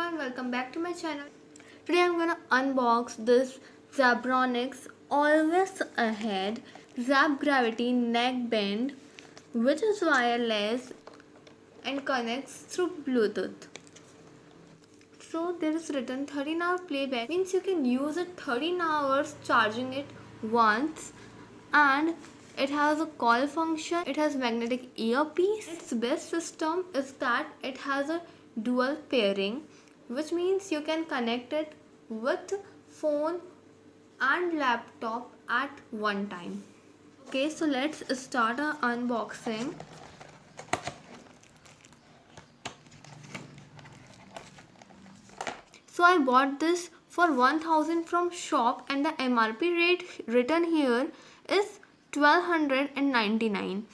everyone, welcome back to my channel. Today I'm gonna unbox this Zebronics Always Ahead Zap Gravity Neckband, which is wireless and connects through Bluetooth. So there is written 13-hour playback, means you can use it 13 hours charging it once, and it has a call function, it has magnetic earpiece. Its best system is that it has a dual pairing, which means you can connect it with phone and laptop at one time. Okay, so let's start our unboxing. So I bought this for 1000 from shop and the MRP rate written here is 1299.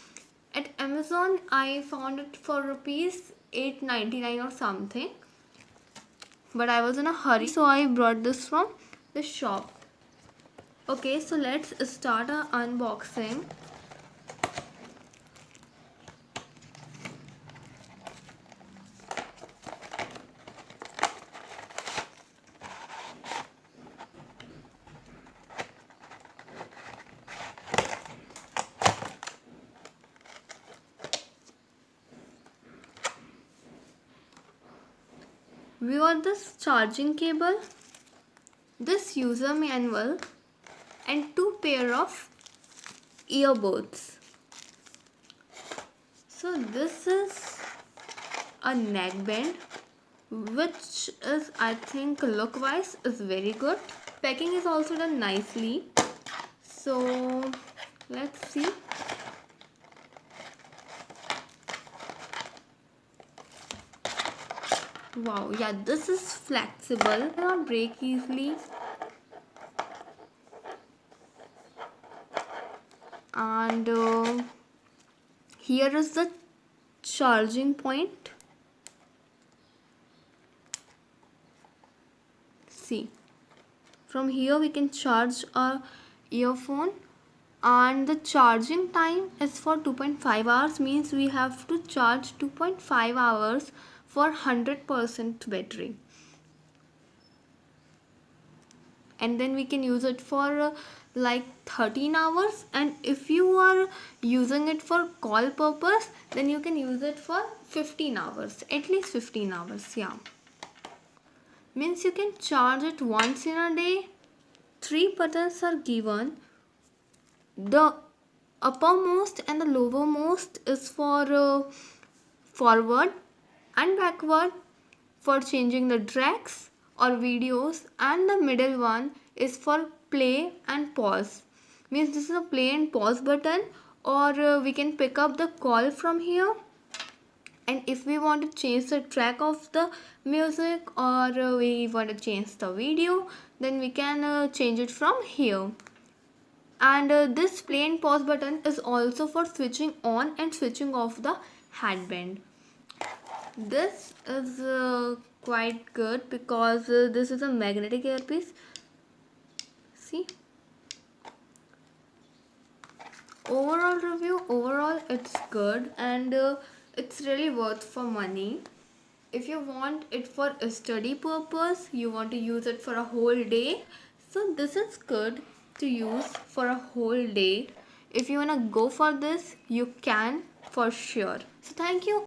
At Amazon I found it for rupees 899 or something, but I was in a hurry, so I brought this from the shop. Okay, so let's start our unboxing. We got this charging cable, this user manual, and two pair of earbuds. So this is a neckband, which is, I think, look wise is very good. Packing is also done nicely. So let's see. Wow, yeah, this is flexible, it cannot break easily. And here is the charging point. See, from here we can charge our earphone, and the charging time is for 2.5 hours, means we have to charge 2.5 hours for 100% battery, and then we can use it for like 13 hours, and if you are using it for call purpose, then you can use it for 15 hours, at least 15 hours. Yeah, means you can charge it once in a day. 3 buttons are given. The uppermost and the lowermost is for forward and backward for changing the tracks or videos, and the middle one is for play and pause, means this is a play and pause button, or we can pick up the call from here, and if we want to change the track of the music, or we want to change the video, then we can change it from here. And this play and pause button is also for switching on and switching off the headband. This is quite good because this is a magnetic earpiece. See, overall review, overall it's good, and it's really worth for money. If you want it for a study purpose, you want to use it for a whole day, so this is good to use for a whole day. If you want to go for this, you can for sure. So thank you.